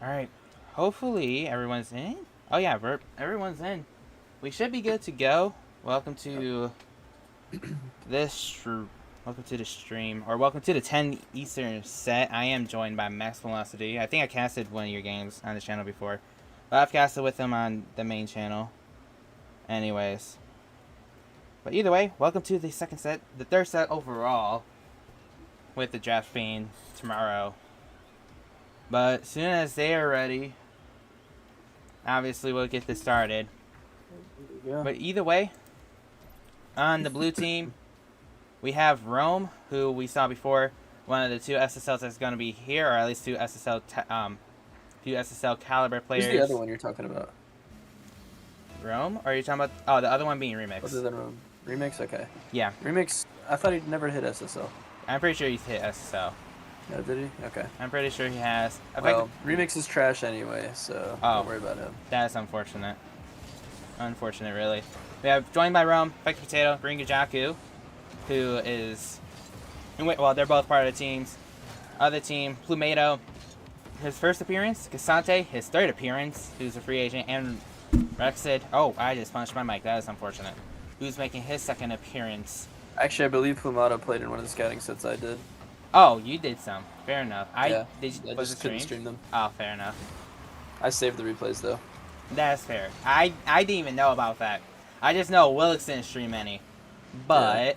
Alright. Hopefully everyone's in. Oh yeah, everyone's in. We should be good to go. Welcome to welcome to the stream, or welcome to the 10 Eastern set. I am joined by Max Velocity. I think I casted one of your games on this channel before, but I've casted with him on the main channel. Anyways, but either way, welcome to the second set, the third set overall, with the draft being tomorrow. But as soon as they are ready, obviously we'll get this started. Yeah. But either way, on the blue team, we have Rome, who we saw before, one of the two SSLs that's going to be here, or at least two SSL caliber players. Who's the other one you're talking about? Rome? Or are you talking about? Oh, the other one being Remix. Other than Rome. Remix? Okay. Yeah. Remix, I thought he'd never hit SSL. I'm pretty sure he's hit SSL. No, did he? Okay. I'm pretty sure he has. Well, Remix is trash anyway, so don't worry about him. That's unfortunate. Unfortunate, really. We have joined by Rome, Effective Potato, Green Gajaku, who is... Well, they're both part of the teams. Other team, Plumato, his first appearance. Casante, his third appearance, who's a free agent. And Rexid, oh, I just punched my mic. That is unfortunate. Who's making his second appearance. Actually, I believe Plumato played in one of the scouting sets I did. Oh, you did some. Fair enough. I just couldn't stream them. Oh, fair enough. I saved the replays, though. That's fair. I didn't even know about that. I just know Willix didn't stream any. But...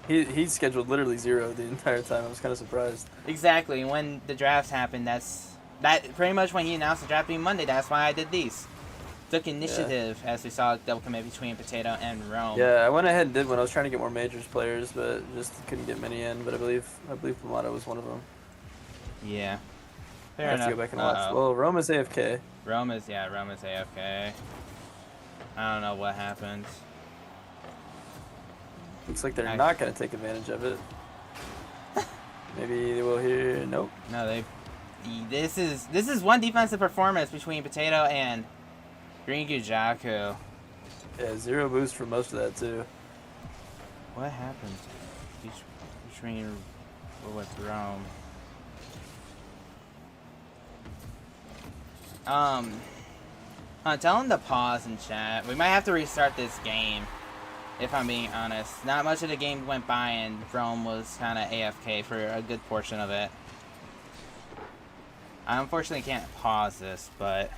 Yeah. He scheduled literally 0 the entire time. I was kind of surprised. Exactly. When the drafts happened, that pretty much when he announced the draft being Monday, that's why I did these. Took initiative as we saw a double commit between Potato and Rome. Yeah, I went ahead and did one. I was trying to get more majors players, but just couldn't get many in. But I believe Plumato was one of them. Yeah. Fair enough. I have to go back and watch. Well, Rome is AFK. Rome is AFK. I don't know what happened. Looks like they're not going to take advantage of it. Maybe they will here. Nope. No, this is one defensive performance between Potato and Green Gujaku. Yeah, 0 boost for most of that too. What happened between with Rome? Tell him to pause in chat. We might have to restart this game, if I'm being honest. Not much of the game went by and Rome was kind of AFK for a good portion of it. I unfortunately can't pause this, but...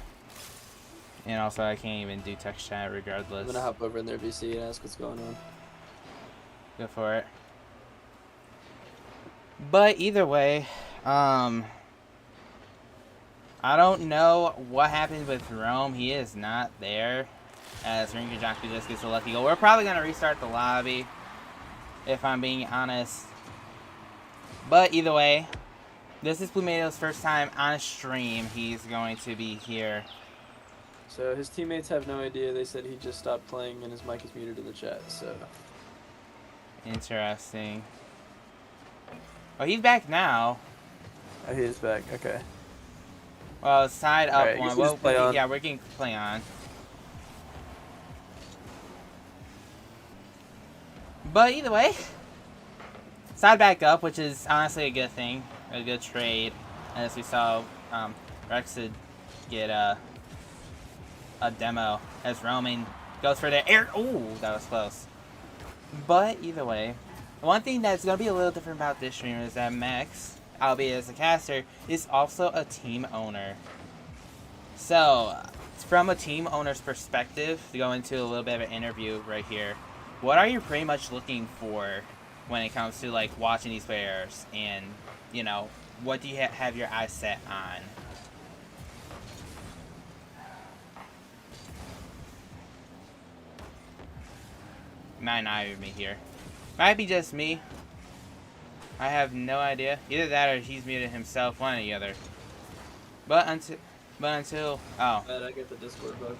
And also I can't even do text chat regardless. I'm gonna hop over in their VC and ask what's going on. Go for it. But either way, I don't know what happened with Rome. He is not there, as Ringajaku just gets a lucky goal. We're probably going to restart the lobby, if I'm being honest. But either way, this is Plumato's first time on stream. He's going to be here. So his teammates have no idea. They said he just stopped playing and his mic is muted in the chat, so... Interesting. Oh, he's back now. Oh, he is back. Okay. Well, side up right, one. Yeah, we're getting play on. But either way, side back up, which is honestly a good thing, a good trade, as we saw Rexid get a demo as Roman goes for the air. Ooh, that was close. But either way, one thing that's gonna be a little different about this stream is that Max, albeit as a caster, is also a team owner. So, from a team owner's perspective, to go into a little bit of an interview right here, what are you pretty much looking for when it comes to like watching these players, and you know, what do you have your eyes set on? Might not even be here. Might be just me. I have no idea. Either that or he's muted himself, one or the other. But until oh. I get the Discord bug.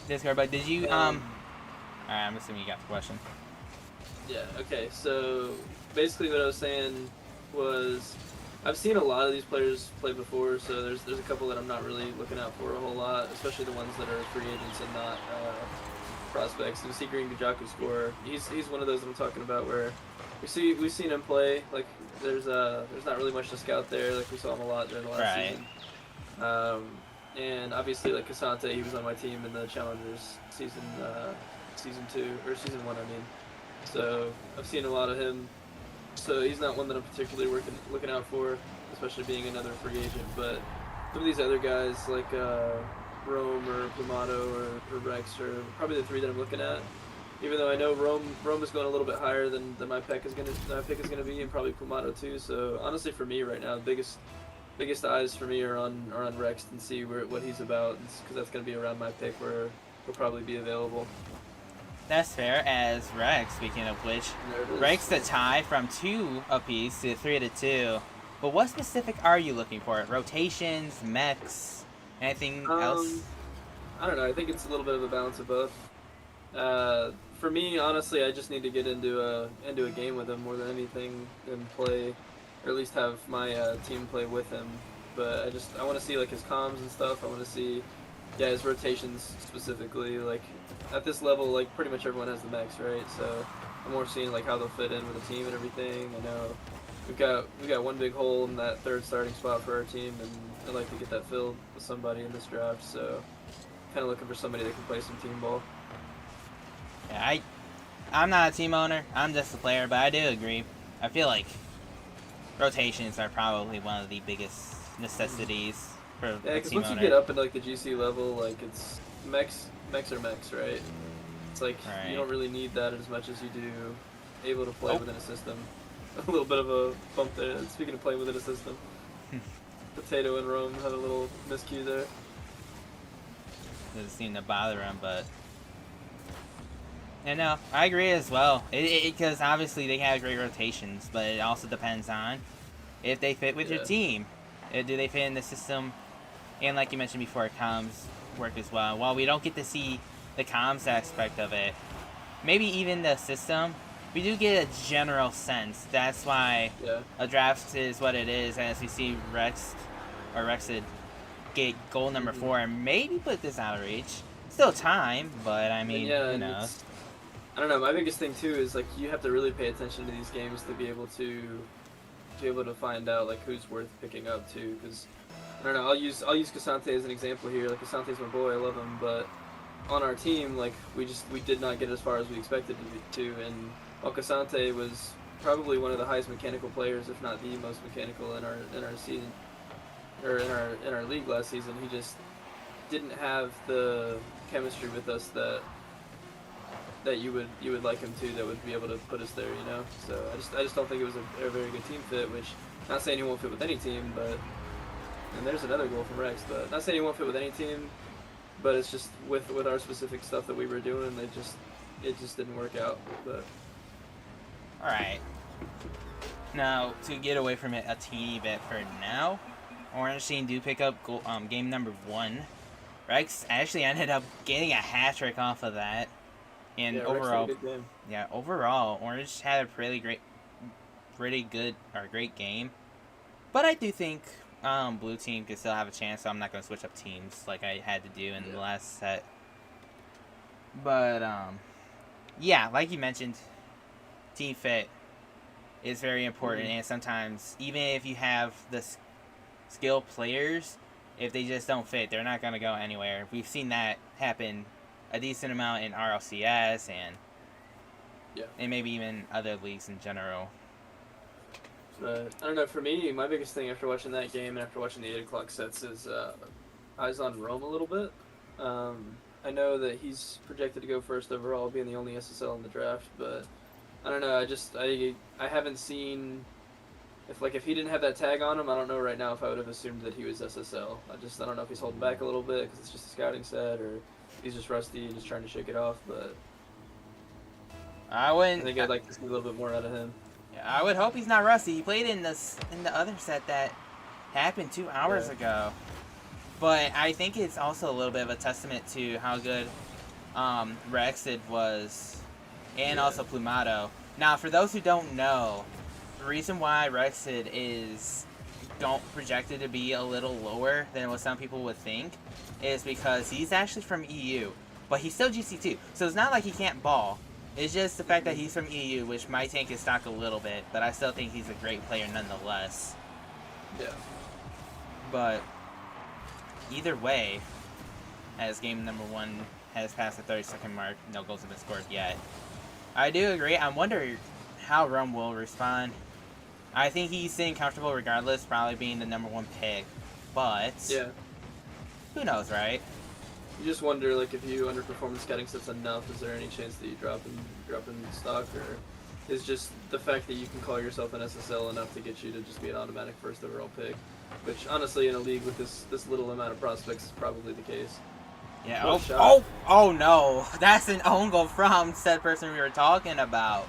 Discord bug. Did you Alright, I'm assuming you got the question. Yeah, okay, so basically what I was saying was I've seen a lot of these players play before, so there's a couple that I'm not really looking out for a whole lot, especially the ones that are free agents and not prospects. And see Green Gajaku score. He's one of those that I'm talking about where we've seen him play. Like there's not really much to scout there. Like we saw him a lot during the last season. And obviously, like Casante, he was on my team in the Challengers season 2 or season 1, I mean. So I've seen a lot of him. So he's not one that I'm particularly looking out for, especially being another free agent. But some of these other guys like Rome or Plumato or Rex are probably the 3 that I'm looking at. Even though I know Rome is going a little bit higher than my pick is gonna be, and probably Plumato too. So honestly, for me right now, the biggest eyes for me are on Rex and see what he's about, because that's gonna be around my pick where he'll probably be available. That's fair. As Rex, speaking of which, Rex the tie from 2 apiece to 3 to 2. But what specific are you looking for? Rotations, mechs, anything else? I don't know. I think it's a little bit of a balance of both. For me, honestly, I just need to get into a game with him more than anything, and play, or at least have my team play with him. But I want to see like his comms and stuff. I want to see, yeah, his rotations specifically. Like at this level, like pretty much everyone has the mechs, right? So I'm more seeing like how they'll fit in with the team and everything. I know we got one big hole in that 3rd starting spot for our team, and I'd like to get that filled with somebody in this draft. So kind of looking for somebody that can play some team ball. Yeah, I'm not a team owner. I'm just a player, but I do agree. I feel like rotations are probably one of the biggest necessities for Yeah, a because team once owner. you get up into like the GC level, like it's mechs are mechs, right? It's like Right. you don't really need that as much as you do able to play Oh. within a system. A little bit of a bump there. Speaking of playing within a system, Potato and Rome had a little miscue there. Doesn't seem to bother him, but and no, I agree as well. Because obviously they have great rotations, but it also depends on if they fit with your Yeah. team. Do they fit in the system? And like you mentioned before, comms work as well. While we don't get to see the comms aspect of it, maybe even the system, we do get a general sense. That's why Yeah. a draft is what it is. As we see Rexed get goal number 4 and maybe put this out of reach. Still time, but I mean, yeah, who and knows? I don't know. My biggest thing too is like you have to really pay attention to these games to be able to find out like who's worth picking up too. Because I don't know. I'll use Casante as an example here. Like Casante's my boy. I love him, but on our team, like we did not get as far as we expected to. And while Casante was probably one of the highest mechanical players, if not the most mechanical in our season or in our league last season, he just didn't have the chemistry with us that you would like him to, that would be able to put us there, you know. So I just don't think it was a very good team fit. Which, not saying he won't fit with any team, but and there's another goal from Rex. But not saying he won't fit with any team, but it's just with our specific stuff that we were doing, it just didn't work out. But All right. Now to get away from it a teeny bit for now, Orange Team do pick up game number 1. Rex actually ended up getting a hat trick off of that. And yeah, overall, Rex had a good game. overall, Orange had a pretty good or great game. But I do think Blue Team could still have a chance, so I'm not going to switch up teams like I had to do in the last set. But yeah, like you mentioned, team fit is very important, and sometimes even if you have the skilled players, if they just don't fit, they're not going to go anywhere. We've seen that happen a decent amount in RLCS and maybe even other leagues in general. But I don't know. For me, my biggest thing after watching that game and after watching the 8 o'clock sets is eyes on Rome a little bit. I know that he's projected to go first overall, being the only SSL in the draft, but I don't know. I haven't seen if he didn't have that tag on him. I don't know right now if I would have assumed that he was SSL. I don't know if he's holding back a little bit because it's just a scouting set, or he's just rusty and just trying to shake it off. But I think I'd like to see a little bit more out of him. I would hope he's not rusty. He played in the other set that happened 2 hours ago. But I think it's also a little bit of a testament to how good Rexed was, and also Plumato. Now, for those who don't know, the reason why Rexed is projected to be a little lower than what some people would think is because he's actually from EU, but he's still GC2. So it's not like he can't ball. It's just the fact that he's from EU, which might tank his stock a little bit, but I still think he's a great player nonetheless. Yeah. But either way, as game number 1 has passed the 30-second mark, no goals have been scored yet. I do agree. I wonder how Rome will respond. I think he's staying comfortable regardless, probably being the number 1 pick. But Yeah. who knows, right? You just wonder, like, if you underperform the scouting sets enough, is there any chance that you drop in stock, or is just the fact that you can call yourself an SSL enough to get you to just be an automatic first overall pick? Which, honestly, in a league with this little amount of prospects, is probably the case. Yeah. Oh no! That's an own goal from said person we were talking about.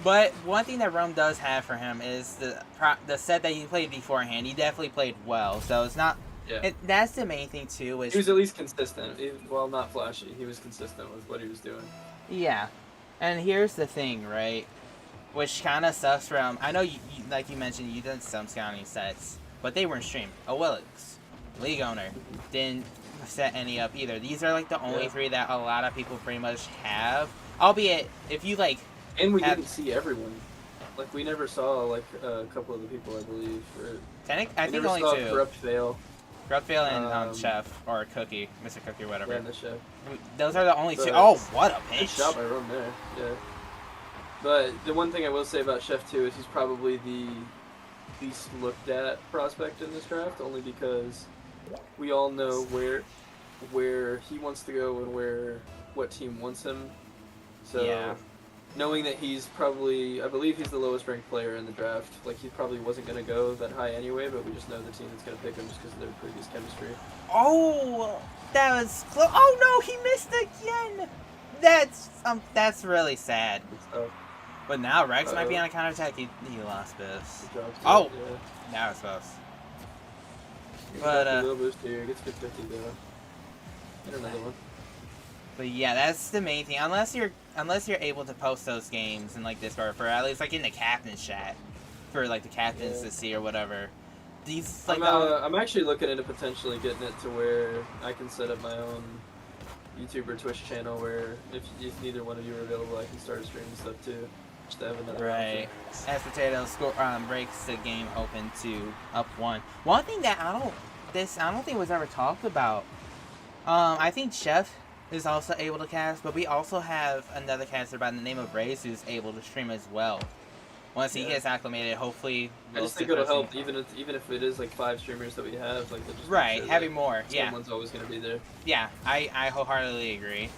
But one thing that Rome does have for him is the set that he played beforehand. He definitely played well, so it's not. Yeah. That's the main thing too. He was at least consistent. Well, not flashy. He was consistent with what he was doing. Yeah, and here's the thing, right? Which kind of sucks from. I know you, like you mentioned, you did some scouting sets, but they weren't streamed. Willix, league owner, didn't set any up either. These are like the only 3 that a lot of people pretty much have. Albeit, if you like. And we didn't see everyone. Like, we never saw, like, a couple of the people, I believe. I think never only saw 2. Corrupt Fail. Corrupt Fail and Chef, or Cookie, Mr. Cookie, or whatever. Yeah, and the Chef. Those are the only 2. But Oh, what a good pitch. shot by Rome there, yeah. But the one thing I will say about Chef, too, is he's probably the least looked at prospect in this draft, only because we all know where he wants to go and what team wants him. So, yeah. Knowing that he's probably, I believe he's the lowest ranked player in the draft. Like, he probably wasn't going to go that high anyway, but we just know the team that's going to pick him just because of their previous chemistry. Oh, that was close. Oh no, he missed again. That's really sad. But now Rex might be on a counterattack. He lost this. Oh, yeah. That was close. But a little boost here. Gets 50 though. And another one. But yeah, that's the main thing. Unless you're able to post those games in like Discord, for at least like in the captain's chat, for like the captains to see or whatever. These like I'm actually looking into potentially getting it to where I can set up my own YouTube or Twitch channel where if neither one of you are available, I can start streaming stuff too. Just to have another option. As Potato breaks the game open to up 1. One thing that I don't think was ever talked about. I think Chef is also able to cast, but we also have another caster by the name of Raze who's able to stream as well. Once he gets acclimated, hopefully. I just think it'll help, even if it is like 5 streamers that we have, like just sure having more. Someone's always gonna be there. Yeah, I wholeheartedly agree.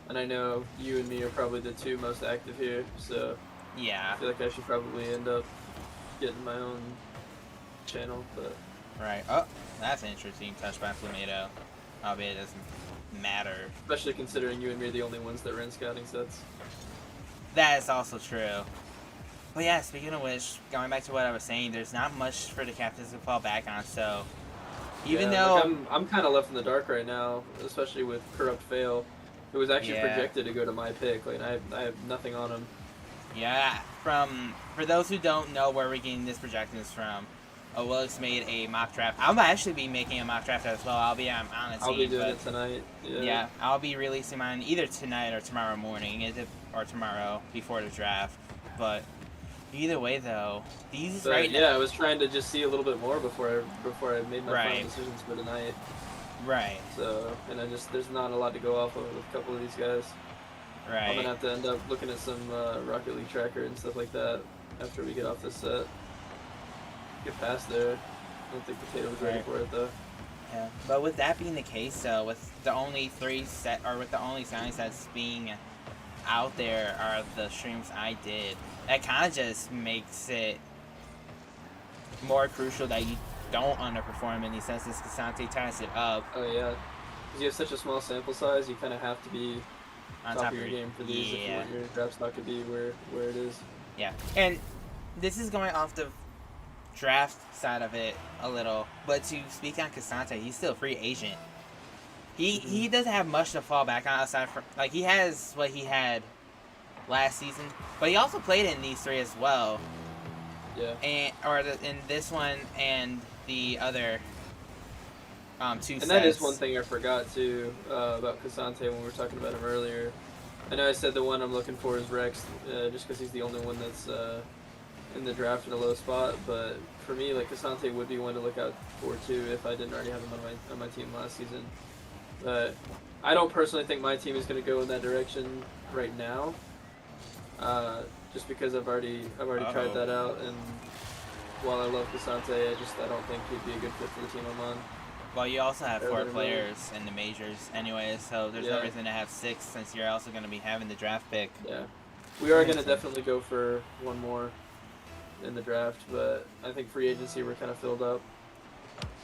And I know you and me are probably the 2 most active here, so yeah, I feel like I should probably end up getting my own channel, but. Right. Oh, that's an interesting touch by Flamingo. Albeit it doesn't matter. Especially considering you and me are the only ones that ran scouting sets. That is also true. But yeah, speaking of which, going back to what I was saying, there's not much for the captains to fall back on, so even though like I'm kind of left in the dark right now, especially with Corrupt Fail, who was actually projected to go to my pick. Like I have nothing on him. Yeah, for those who don't know where we're getting this projection from, Willix made a mock draft. I'll actually be making a mock draft as well. I'll be on a team. I'll be doing it tonight. Yeah, I'll be releasing mine either tonight or tomorrow morning, or tomorrow before the draft. But either way, though, these I was trying to just see a little bit more before I made my final decisions for tonight. Right. So, and there's not a lot to go off of with a couple of these guys. Right. I'm gonna have to end up looking at some Rocket League tracker and stuff like that after we get off this set. Get past there. I don't think Potato was ready for it though. Yeah, but with that being the case, though, with the only scouting sets being out there are the streams I did, that kind of just makes it more crucial that you don't underperform in these sets. Casante ties it up. Oh yeah, because you have such a small sample size, you kind of have to be on top of your game for these if you want your draft stock to be where it is. Yeah, and this is going off the draft side of it a little, but to speak on Casante, he's still a free agent. He doesn't have much to fall back on aside from, like, he has what he had last season, but he also played in these 3 as well. Yeah. In this one and the other 2 sets. And that is one thing I forgot too about Casante when we were talking about him earlier. I know I said the one I'm looking for is Rex, just because he's the only one that's in the draft in a low spot, but for me, like Asante would be one to look out for too if I didn't already have him on my team last season. But I don't personally think my team is going to go in that direction right now. Just because I've already tried that out, and while I love Asante, I don't think he'd be a good fit for the team I'm on. Well, you also have 4 players in the majors anyway, so there's no reason to have 6 since you're also going to be having the draft pick. Yeah. We are going to definitely go for one more in the draft, but I think free agency we're kind of filled up.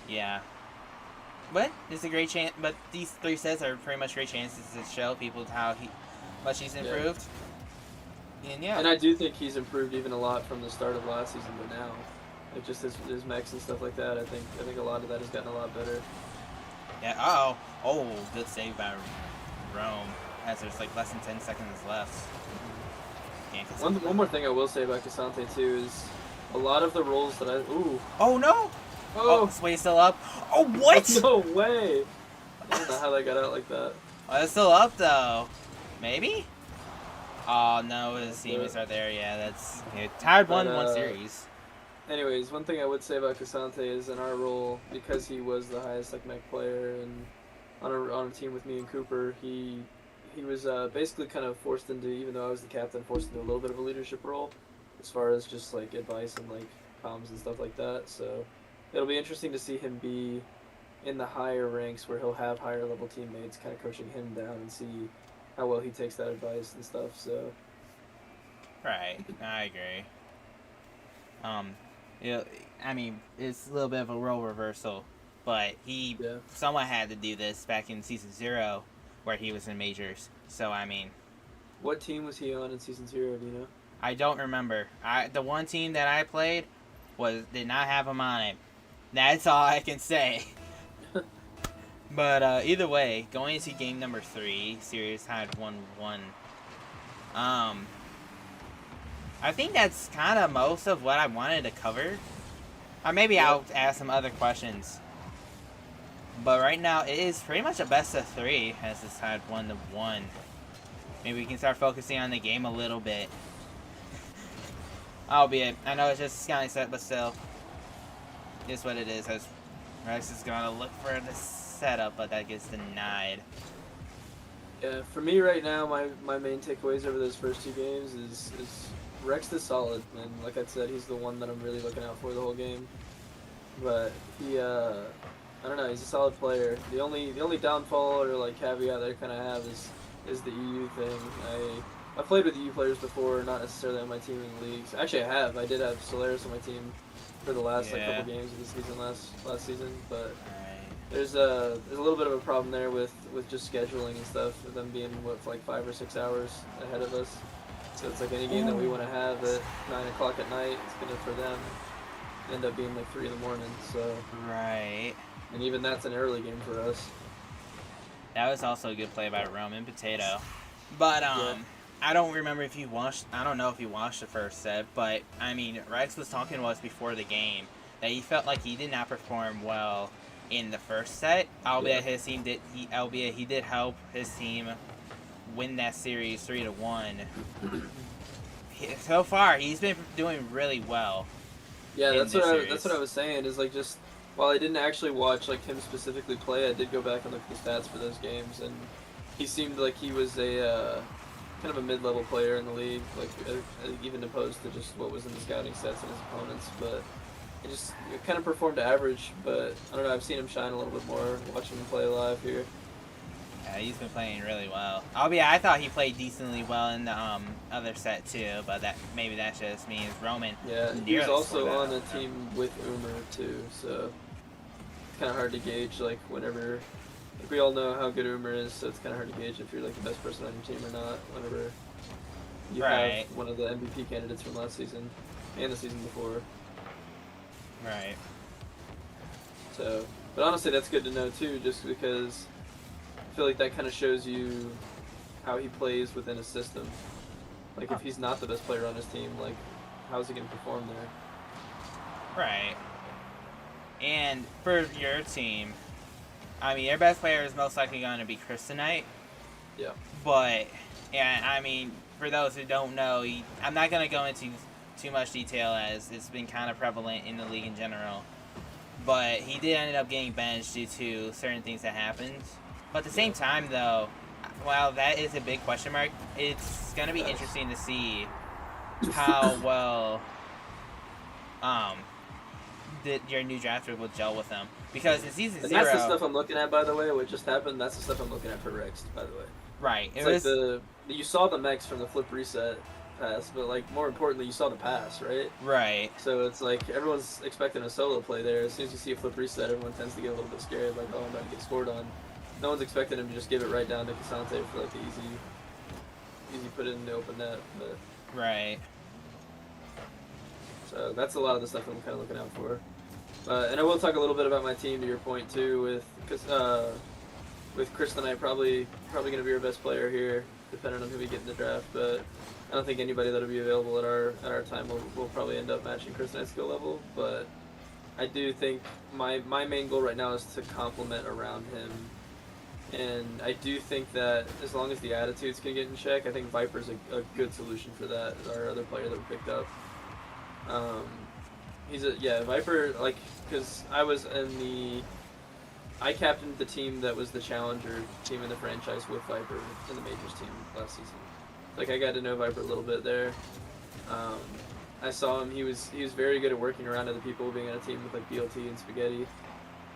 Yeah. But it's a great chance, but these 3 sets are pretty much great chances to show people how much he's improved. Yeah. And I do think he's improved even a lot from the start of last season to now. Like just his mechs and stuff like that. I think a lot of that has gotten a lot better. Yeah. Oh, good save by Rome. As there's like less than 10 seconds left. One more thing I will say about Cassante too is a lot of the roles that Oh no! Oh, this way still up. Oh, what? No way! I don't know how that got out like that. Oh, it's still up though. Maybe? Oh no, his teammates are there. Yeah, that's tied 1-1 series. Anyways, one thing I would say about Cassante is in our role, because he was the highest like mech player and on a team with me and Cooper, he was basically kind of forced into, even though I was the captain, forced into a little bit of a leadership role as far as just like advice and like comms and stuff like that. So it'll be interesting to see him be in the higher ranks where he'll have higher level teammates kind of coaching him down and see how well he takes that advice and stuff. So right, I agree. I mean, it's a little bit of a role reversal, but he somewhat had to do this back in Season 0 where he was in majors. So, I mean... What team was he on in Season 0, do you know? I don't remember. The one team that I played did not have him on it. That's all I can say. But either way, going into game number 3, series tied 1-1. I think that's kind of most of what I wanted to cover. Or maybe I'll ask some other questions. But right now, it is pretty much a best of 3 as it's tied 1-1. Maybe we can start focusing on the game a little bit. Albeit, I know it's just a scouting set, but still. It's what it is. As Rex is going to look for the setup, but that gets denied. Yeah, for me right now, my main takeaways over those first 2 games is Rex is solid, and like I said, he's the one that I'm really looking out for the whole game. But he, I don't know, he's a solid player. The only downfall or like caveat that I kind of have is the EU thing. I played with EU players before, not necessarily on my team in the leagues. Actually, I did have Solaris on my team for the last like couple games of the season last season, but there's a little bit of a problem there with just scheduling and stuff, with them being like 5 or 6 hours ahead of us. So it's like any game that we want to have at 9 o'clock at night, it's gonna for them end up being like 3 in the morning. So right, and even that's an early game for us. That was also a good play by Rome and Potato, but I don't remember if you watched. I don't know if you watched the first set, but I mean, Rex was talking to us before the game that he felt like he did not perform well in the first set. Albeit his team did. Albeit he did help his team win that series 3-1. So far, he's been doing really well. Yeah, that's what I was saying. Is like just while I didn't actually watch like him specifically play, I did go back and look at the stats for those games, and he seemed like he was a kind of a mid-level player in the league, like even opposed to just what was in the scouting sets and his opponents. But it kind of performed average. But I don't know. I've seen him shine a little bit more watching him play live here. Yeah, he's been playing really well. I thought he played decently well in the other set too, but maybe that's just me as Roman. Yeah, he was also on a team with Umer too, so it's kind of hard to gauge like whenever. Like, we all know how good Umer is, so it's kind of hard to gauge if you're like the best person on your team or not. Whenever you have one of the MVP candidates from last season and the season before. Right. So, but honestly, that's good to know too, just because I feel like that kind of shows you how he plays within a system. Like, if he's not the best player on his team, like, how's he going to perform there? Right. And for your team, I mean, your best player is most likely going to be Kryptonite. Yeah. But, yeah, I mean, for those who don't know, I'm not going to go into too much detail as it's been kind of prevalent in the league in general. But he did end up getting benched due to certain things that happened. But at the same time, though, while that is a big question mark, it's going to be interesting to see how well your new draft pick will gel with them. Because in season 0... that's the stuff I'm looking at, by the way. What just happened, that's the stuff I'm looking at for Rex, by the way. Right. It's like you saw the mechs from the flip reset pass, but like more importantly, you saw the pass, right? Right. So it's like everyone's expecting a solo play there. As soon as you see a flip reset, everyone tends to get a little bit scared, like, oh, I'm about to get scored on. No one's expecting him to just give it right down to Cassante for like the easy put in the open net. But right. So that's a lot of the stuff I'm kind of looking out for. And I will talk a little bit about my team, to your point too, with Chris tonight probably going to be our best player here, depending on who we get in the draft. But I don't think anybody that'll be available at our time will probably end up matching Chris tonight's skill level. But I do think my main goal right now is to complement around him. And I do think that as long as the attitudes can get in check, I think Viper's a good solution for that. Our other player that we picked up. Viper, like, because I captained the team that was the challenger team in the franchise with Viper in the majors team last season. Like, I got to know Viper a little bit there. I saw him. He was very good at working around other people, being on a team with like BLT and Spaghetti.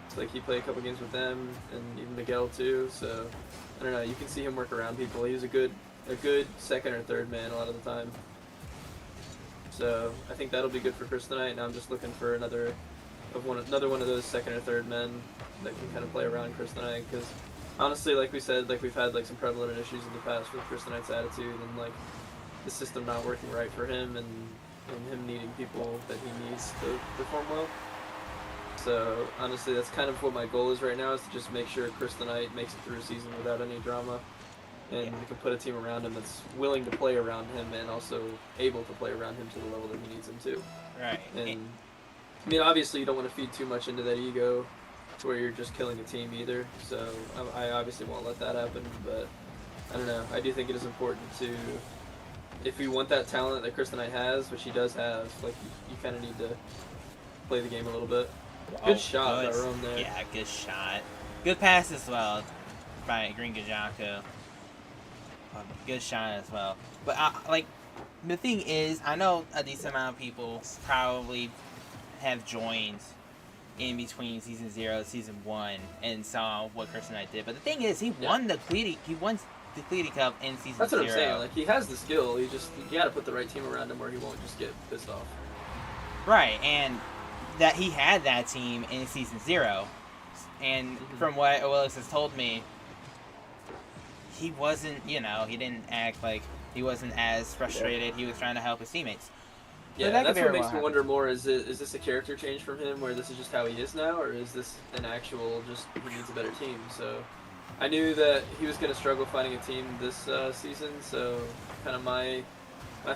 So, like, he played a couple games with them, and even Miguel too. So I don't know. You can see him work around people. He was a good second or third man a lot of the time. So I think that'll be good for Chris tonight. Now I'm just looking for another one of those second or third men that can kind of play around Chris tonight. Because honestly, like we said, like we've had like some prevalent issues in the past with Chris tonight's attitude and like the system not working right for him and him needing people that he needs to perform well. So honestly, that's kind of what my goal is right now, is to just make sure Chris tonight makes it through a season without any drama. And we can put a team around him that's willing to play around him and also able to play around him to the level that he needs him to. Right. And I mean, obviously, you don't want to feed too much into that ego to where you're just killing a team either. So I obviously won't let that happen. But I don't know. I do think it is important to, if you want that talent that Chris tonight has, which he does have, like you kind of need to play the game a little bit. Good shot by Rome there. Yeah, good shot. Good pass as well by Green Gajaku. Good shot as well. But, like, the thing is, I know a decent amount of people probably have joined in between Season 0 and Season 1 and saw what Chris and I did. But the thing is, he won the Cleety Cup in Season 0. That's what I'm saying. Like, he has the skill. You got to put the right team around him where he won't just get pissed off. Right, and that he had that team in Season 0. And from what Willis has told me, he wasn't, he didn't act like he wasn't as frustrated. Yeah. He was trying to help his teammates. Yeah, that's what makes me wonder more. Is this a character change from him, where this is just how he is now, or is this an actual just he needs a better team? So I knew that he was going to struggle finding a team this season, so kind of my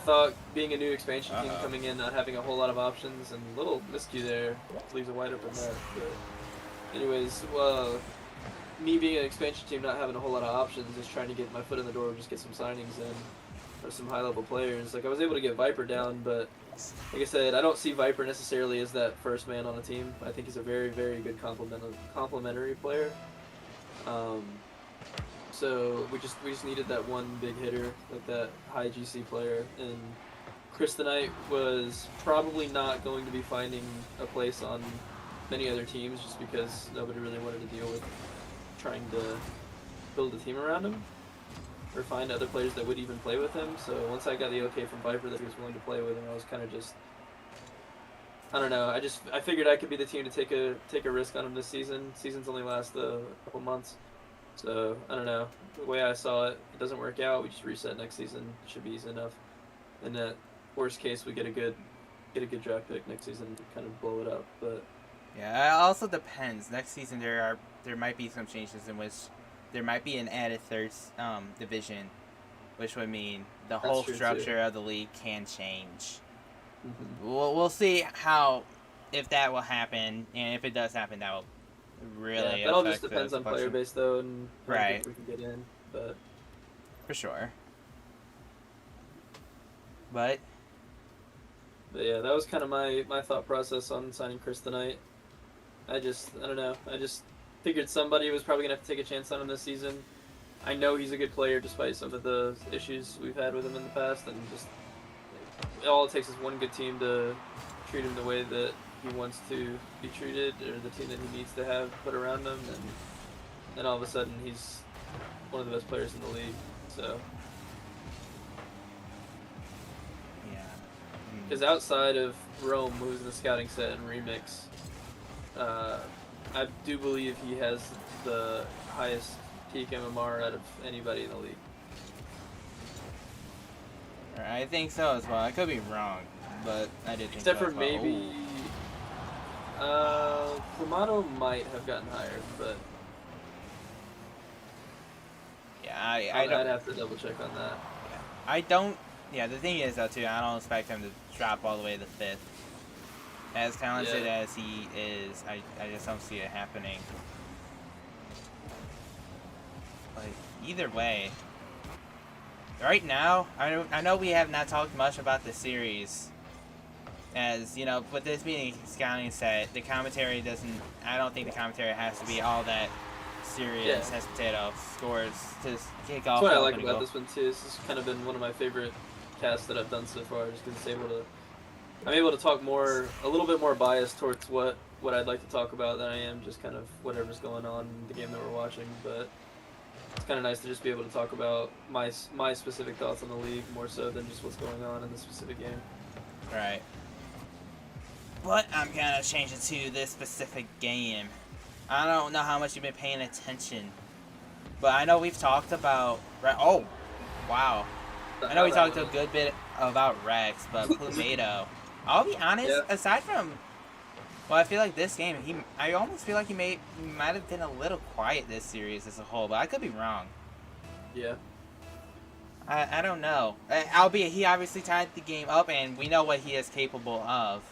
thought, being a new expansion team coming in, not having a whole lot of options, and a little miscue there, leaves a wide open net. But anyways, me being an expansion team, not having a whole lot of options, just trying to get my foot in the door, just get some signings in, or some high-level players. Like, I was able to get Viper down, but like I said, I don't see Viper necessarily as that first man on a team. I think he's a very, very good complementary player. So we just needed that one big hitter, like that high GC player, and Chris tonight was probably not going to be finding a place on many other teams, just because nobody really wanted to deal with trying to build a team around him or find other players that would even play with him. So once I got the okay from Viper that he was willing to play with him, I was kind of just, I don't know, I figured I could be the team to take a risk on him this season. Seasons only last a couple months, so I don't know. The way I saw it, it doesn't work out, we just reset next season. It should be easy enough. And that worst case, we get a good draft pick next season to kind of blow it up. But yeah, it also depends. Next season there might be some changes in which there might be an added third division, which would mean the whole structure of the league can change. Mm-hmm. We'll see if that will happen, and if it does happen, that will really that all just depends on player base though, and right. We can get in, but for sure. But But yeah, that was kind of my thought process on signing Chris tonight. I don't know. I just figured somebody was probably gonna have to take a chance on him this season. I know he's a good player despite some of the issues we've had with him in the past, and just all it takes is one good team to treat him the way that he wants to be treated, or the team that he needs to have put around him, and then all of a sudden he's one of the best players in the league. So, Yeah. because outside of Rome, who's in the scouting set and remix, I do believe he has the highest peak MMR out of anybody in the league. I think so as well. I could be wrong, but I did think Except so for as well. maybe, Clamato might have gotten higher, but Yeah, I'd have to double check on that. I don't. Yeah, the thing is though too, I don't expect him to drop all the way to 5th. As talented as he is, I just don't see it happening. Like either way, right now, I know we have not talked much about the series. As you know, with this being a scouting set, the commentary doesn't. I don't think the commentary has to be all that serious as potato scores to kick off. That's what I like about this one too. This has kind of been one of my favorite casts that I've done so far, just because I'm able to talk a little bit more biased towards what I'd like to talk about than I am just kind of whatever's going on in the game that we're watching. But it's kind of nice to just be able to talk about my specific thoughts on the league more so than just what's going on in the specific game. Right. But I'm gonna change it to this specific game. I don't know how much you've been paying attention, but I know we've talked about. Oh, wow! I know we talked a good bit about Rex, but Plumato. I'll be honest. Aside from, well, I feel like this game, I almost feel like he might have been a little quiet this series as a whole, but I could be wrong. Yeah. I don't know. Albeit he obviously tied the game up, and we know what he is capable of.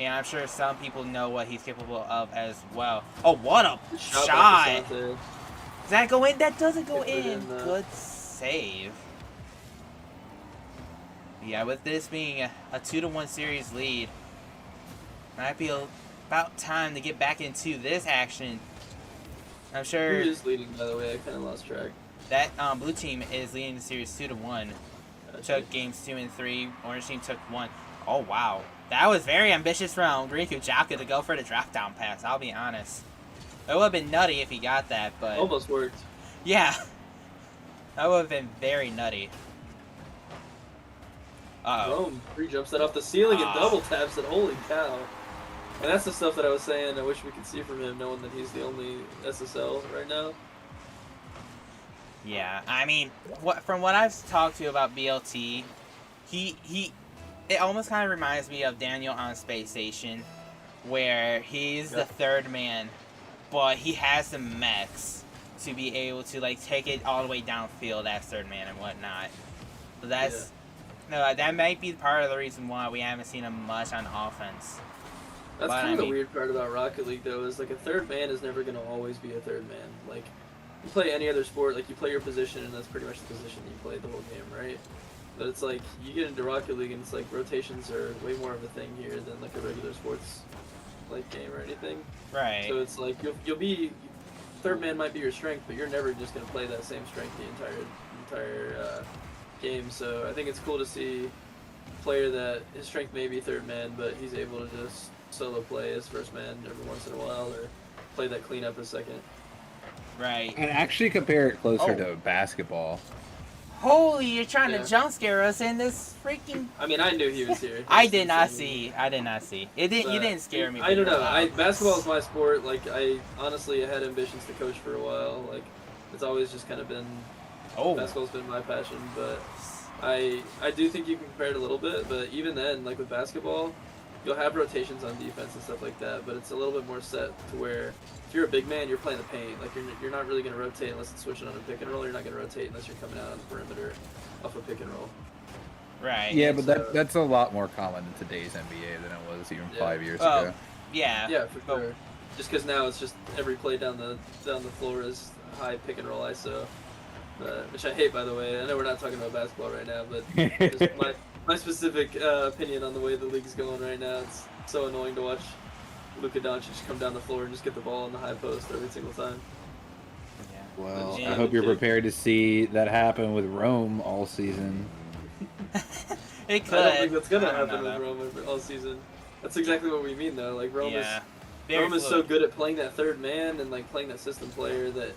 And I'm sure some people know what he's capable of as well. Oh, what a shot! Does that go in? That doesn't go in. Good save. Yeah, with this being a 2-1 series lead, might be about time to get back into this action. I'm sure. Who is leading, by the way? I kind of lost track. That blue team is leading the series 2-1. Took games 2 and 3. Orange team took 1. Oh wow. That was very ambitious from Riku Jaka to go for the drop down pass, I'll be honest. It would have been nutty if he got that, but... Almost worked. Yeah. That would have been very nutty. Uh-oh. Rome pre-jumps that off the ceiling and double taps it, holy cow. And that's the stuff that I was saying I wish we could see from him, knowing that he's the only SSL right now. Yeah, I mean, from what I've talked to about BLT, it almost kind of reminds me of Daniel on Space Station, where he's the third man, but he has the mechs to be able to like take it all the way downfield as third man and whatnot. So that's that might be part of the reason why we haven't seen him much on offense. That's kind of the weird part about Rocket League, though, is like a third man is never going to always be a third man. Like, you play any other sport, like you play your position, and that's pretty much the position you play the whole game, right? But it's like, you get into Rocket League, and it's like rotations are way more of a thing here than like a regular sports like game or anything. Right. So it's like, you'll be, third man might be your strength, but you're never just going to play that same strength the entire game. So I think it's cool to see a player that his strength may be third man, but he's able to just solo play as first man every once in a while, or play that cleanup as second. Right. I'd actually compare it closer to basketball. Holy, you're trying to jump scare us in this freaking... I mean, I knew he was here. I did not see. It didn't. You didn't scare me. I don't know. Basketball is my sport. Like, I honestly had ambitions to coach for a while. Like, it's always just kind of been... Basketball's been my passion, but I do think you can compare it a little bit, but even then, like with basketball, you'll have rotations on defense and stuff like that, but it's a little bit more set to where if you're a big man, you're playing the paint. Like, you're not really going to rotate unless it's switching on a pick and roll. You're not going to rotate unless you're coming out on the perimeter off a pick and roll. Right. Yeah, but that's a lot more common in today's NBA than it was even 5 years ago. Yeah. Yeah, for sure. Just because now it's just every play down the floor is high pick and roll ISO, which I hate, by the way. I know we're not talking about basketball right now, but just my specific opinion on the way the league's going right now. It's so annoying to watch Luka Doncic come down the floor and just get the ball in the high post every single time. Yeah. Well, Legit. I hope you're prepared to see that happen with Rome all season. It could. I don't think that's gonna I don't happen know, with Rome all season. That's exactly what we mean, though. Like Rome Yeah. is Very Rome is so fluid. good at playing that third man and like playing that system player that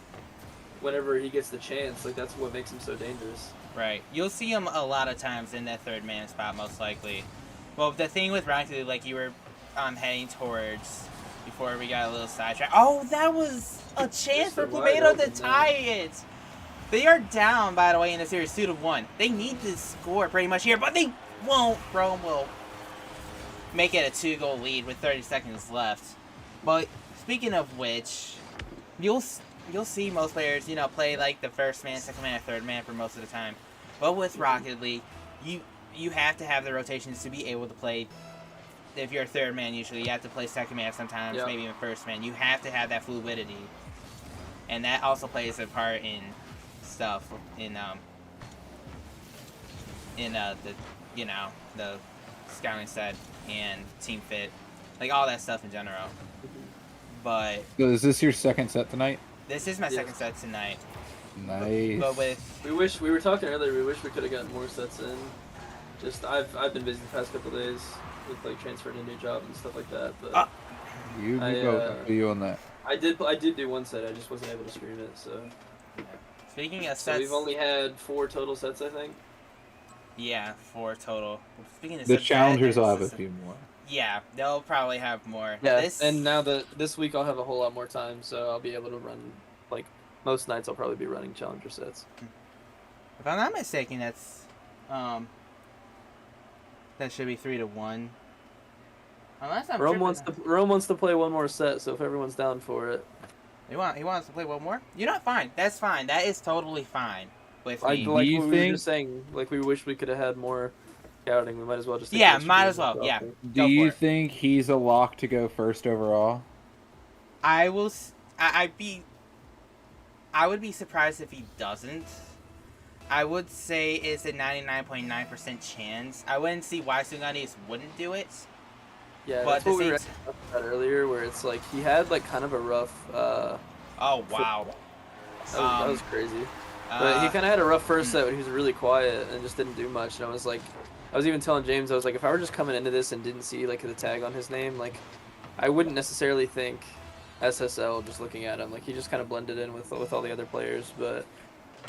whenever he gets the chance, like that's what makes him so dangerous. Right. You'll see him a lot of times in that third man spot, most likely. Well, the thing with Rocket League, like you were heading towards before we got a little sidetracked. Oh, that was a chance for Just a wide Plumeto to open tie it. They are down, by the way, in the series 2-1. They need to score pretty much here, but they won't. Rome will make it a 2-goal lead with 30 seconds left. But speaking of which, you'll see most players, play like the first man, second man, or third man for most of the time. But with Rocket League, you have to have the rotations to be able to play. If you're a third man, usually you have to play second man sometimes, maybe even first man. You have to have that fluidity, and that also plays a part in stuff in the scouting set and team fit, like all that stuff in general. But So is this your second set tonight? this is my second set tonight. Nice. But with We were talking earlier. We wish we could have gotten more sets in. Just I've been busy the past couple of days with like transferring a new job and stuff like that. But you go do you on that. I did do one set. I just wasn't able to stream it. So speaking of so sets, we've only had 4 total sets, I think. yeah, 4 total. Speaking of The sets, challengers that will is have a few more. Yeah, they'll probably have more. Yeah, and now this week I'll have a whole lot more time, so I'll be able to run, like, most nights I'll probably be running challenger sets. If I'm not mistaken, that's that should be 3-1. Unless I'm Rome tripping. Rome wants to play one more set, so if everyone's down for it. He wants to play one more? You're not fine. That's fine. That is totally fine with I me. like you what we were think- just saying, like we wish we could have had more scouting. We might as well just Yeah, might as well. Yeah. Do Go you for it. think he's a lock to go first overall? I will. I'd be. I would be surprised if he doesn't. I would say it's a 99.9% chance. I wouldn't see why Sunganis wouldn't do it. Yeah, But that's what we the were same talking about earlier, where it's like he had like kind of a rough. Oh wow. That was crazy. But he kind of had a rough first set when he was really quiet and just didn't do much. And I was even telling James, I was like, if I were just coming into this and didn't see like the tag on his name, like I wouldn't necessarily think SSL just looking at him. Like he just kind of blended in with all the other players. But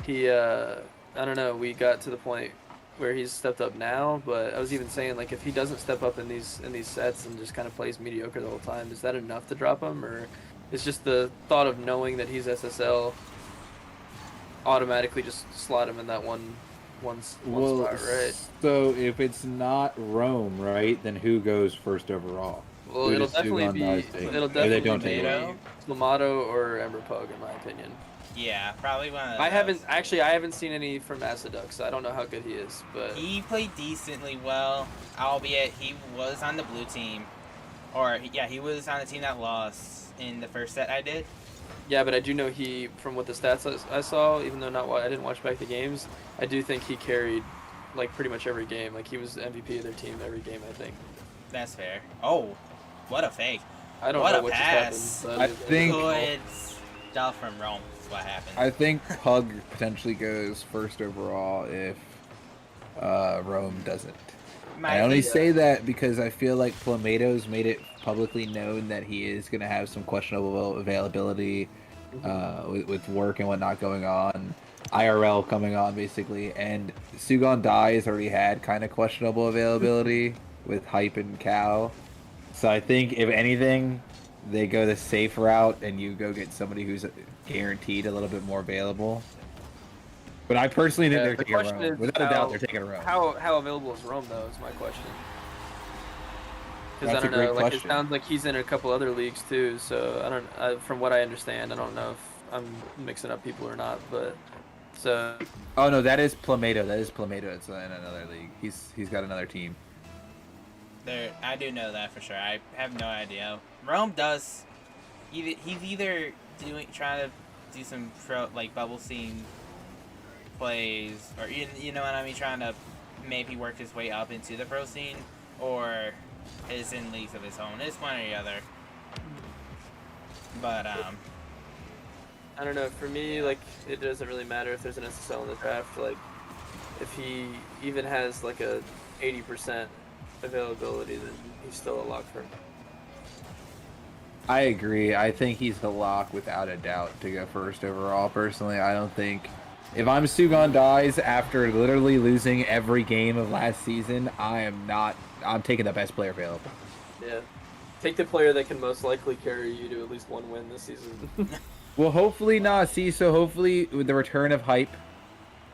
he, I don't know. We got to the point where he's stepped up now. But I was even saying like if he doesn't step up in these sets and just kind of plays mediocre the whole time, is that enough to drop him, or is just the thought of knowing that he's SSL automatically just slot him in that one spot, right? So if it's not Rome, right, then who goes first overall? Well, Who it'll does definitely Sugan be Dice take? it'll Or they definitely don't be take it. Slamato or Ember Pug, in my opinion. Yeah, probably one of those. I haven't seen any from Acidux. So I don't know how good he is, but He played decently well, albeit he was on the blue team. Or, yeah, he was on the team that lost in the first set I did. yeah, but I do know he, from what the stats I saw, even though I didn't watch back the games, I do think he carried like pretty much every game. Like he was MVP of their team every game, I think. That's fair. Oh, what a fake. I don't What know a what pass. just happened. I but think- Good stuff from Rome is what happened. I think Pug potentially goes first overall if Rome doesn't. I only say that because I feel like Plumeto's made it publicly known that he is going to have some questionable availability with work and whatnot going on. IRL coming on, basically. And Sugan Dai has already had kind of questionable availability with Hype and Cow. So I think, if anything, they go the safe route and you go get somebody who's guaranteed a little bit more available. But I personally think they're the taking question Rome. is Without a doubt, they're taking Rome. How available is Rome though? Is my question. Because I That's a don't know, great like question. it sounds like he's in a couple other leagues too. So I don't. From what I understand, I don't know if I'm mixing up people or not. But so Oh no, that is Plumeto. That is Plumeto. It's in another league. He's got another team. I do know that for sure. I have no idea. Rome does. He's either trying to do some bubble scene plays, or you know what I mean, trying to maybe work his way up into the pro scene, or is in leagues of his own. It's one or the other. But I don't know. For me, like, it doesn't really matter if there's an SSL in the draft. Like, if he even has like a 80% availability, then he's still a lock for me. I agree. I think he's the lock without a doubt to go first overall. Personally, I don't think if I'm Sugon dies after literally losing every game of last season, I'm taking the best player available. Yeah. Take the player that can most likely carry you to at least one win this season. Well, hopefully not. See, so hopefully with the return of hype,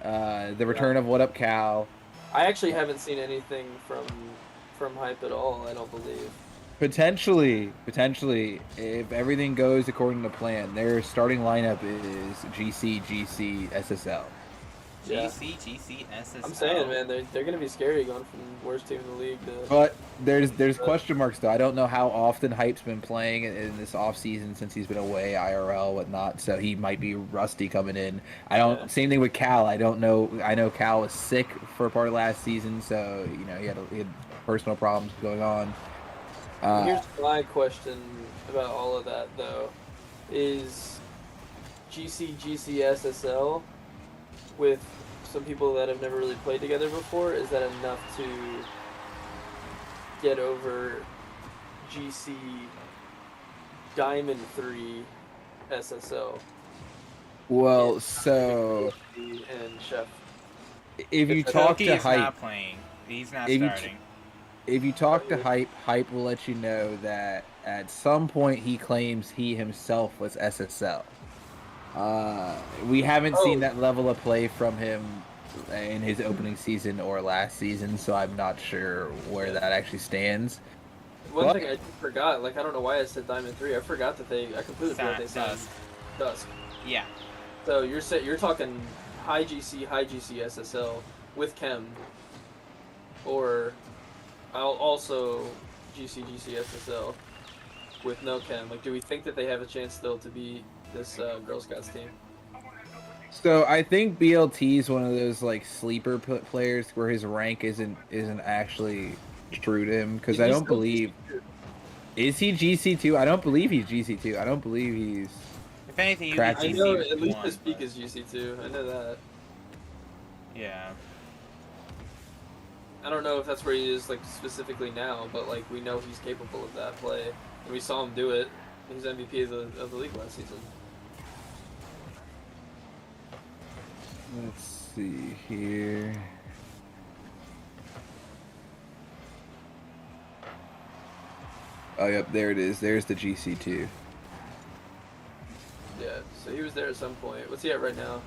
the return of What Up Cal. I actually haven't seen anything from hype at all. I don't believe. Potentially, if everything goes according to plan, their starting lineup is GC, GC, SSL. Yeah. GC, SSL. I'm saying, man, they're gonna be scary going from worst team in the league to. But there's question marks though. I don't know how often Hype's been playing in this off season since he's been away, IRL, whatnot. So he might be rusty coming in. I don't. Yeah. Same thing with Cal. I don't know. I know Cal was sick for a part of last season, so he had personal problems going on. Here's my question about all of that, though. Is GC, SSL with some people that have never really played together before, is that enough to get over GC Diamond 3 SSL? Well, so and Chef. if you talk to He's Hype, not playing. He's not starting. If you talk to Hype will let you know that at some point he claims he himself was SSL. We haven't seen that level of play from him in his opening season or last season, so I'm not sure where that actually stands. One thing I forgot, like, I don't know why I said Diamond 3. I forgot that I completely forgot they signed Dusk. Yeah. So you're talking high GC SSL with Chem, or also GC SSL with no Chem. Like, do we think that they have a chance still to beat this Girl Scouts team? So I think BLT is one of those like sleeper players where his rank isn't actually true to him, because I don't believe. Is he GC2? I don't believe he's GC2. I don't believe he's. If anything, you I know at least his peak is GC2. I know that. Yeah. I don't know if that's where he is, like, specifically now, but, like, we know he's capable of that play. And we saw him do it. He's MVP of the league last season. Let's see here. Oh, yep, there it is. There's the GC2. Yeah, so he was there at some point. What's he at right now?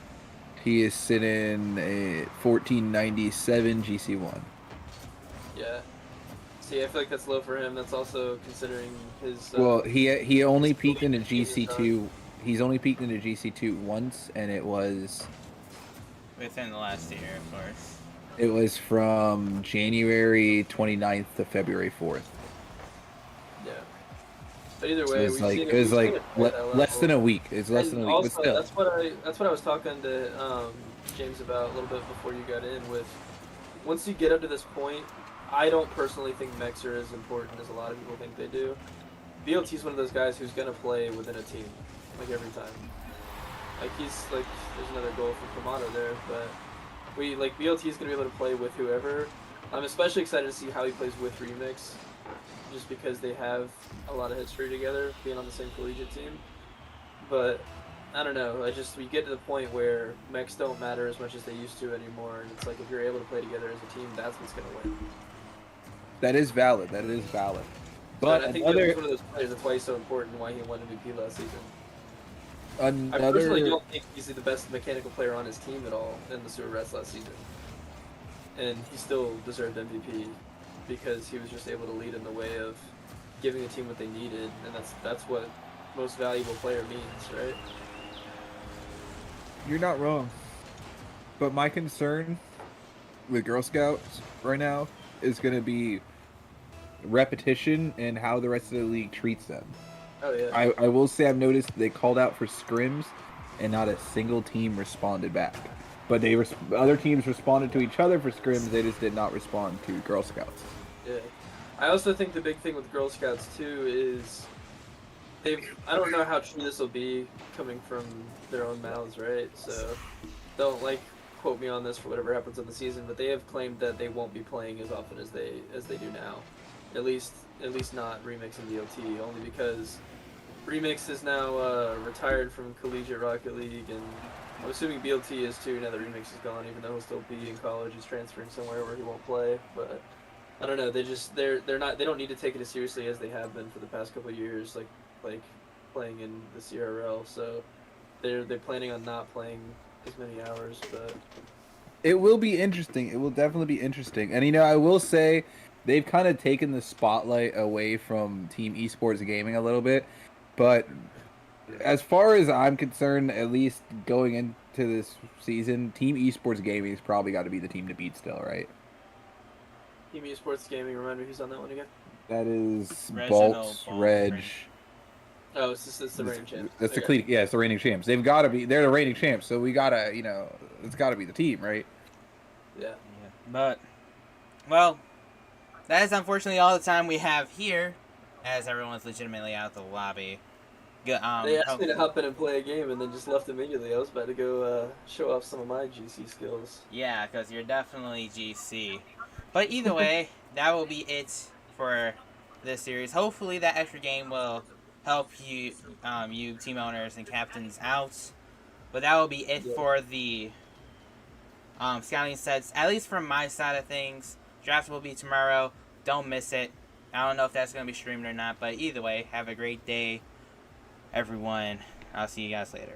He is sitting at 1497 GC1. Yeah. See, I feel like that's low for him. That's also considering his. Well, he only peaked into GC2. He's only peaked into GC2 once, and it was within the last year, of course. It was from January 29th to February 4th. Yeah. But either way, so it was like less than a week. It's less than a week, also, but still. That's what I was talking to James about a little bit before you got in. With once you get up to this point, I don't personally think mechs are as important as a lot of people think they do. BLT is one of those guys who's gonna play within a team, like every time. Like he's like, there's another goal for Kamado there, but BLT is gonna be able to play with whoever. I'm especially excited to see how he plays with Remix, just because they have a lot of history together, being on the same collegiate team. But I don't know. We get to the point where mechs don't matter as much as they used to anymore, and it's like if you're able to play together as a team, that's what's gonna win. That is valid. But I think he was one of those players. That's why he's so important. Why he won MVP last season. I personally don't think he's the best mechanical player on his team at all in the Sewer Rats last season, and he still deserved MVP because he was just able to lead in the way of giving the team what they needed, and that's what most valuable player means, right? You're not wrong. But my concern with Girl Scouts right now is going to be repetition and how the rest of the league treats them. Oh yeah. I will say I've noticed they called out for scrims and not a single team responded back. but other teams responded to each other for scrims. They just did not respond to Girl Scouts. Yeah, I also think the big thing with Girl Scouts too is I don't know how true this will be coming from their own mouths, right? So don't quote me on this for whatever happens in the season, but they have claimed that they won't be playing as often as they do now. At least not Remix and BLT, only because Remix is now retired from Collegiate Rocket League, and I'm assuming BLT is too now that Remix is gone, even though he'll still be in college. He's transferring somewhere where he won't play, but I don't know. They don't need to take it as seriously as they have been for the past couple of years, like playing in the CRL. So they're planning on not playing as many hours, but it will be interesting. It will definitely be interesting. And I will say they've kind of taken the spotlight away from Team Esports Gaming a little bit, but as far as I'm concerned, at least going into this season, Team Esports Gaming has probably got to be the team to beat still, right? Team Esports Gaming, remind me who's on that one again? That is Reginald, Bolts, Bolt, Reg. Oh, it's the reigning champs. That's it's the reigning champs. They've got to be. They're the reigning champs, so we gotta, it's got to be the team, right? Yeah. But, well, that is unfortunately all the time we have here, as everyone's legitimately out of the lobby. They asked me to hop in and play a game, and then just left immediately. I was about to go show off some of my GC skills. Yeah, because you're definitely GC. But either way, that will be it for this series. Hopefully that extra game will help you, you team owners and captains out. But that will be it for the scouting sets, at least from my side of things. Draft will be tomorrow. Don't miss it. I don't know if that's going to be streamed or not, but either way, have a great day, everyone. I'll see you guys later.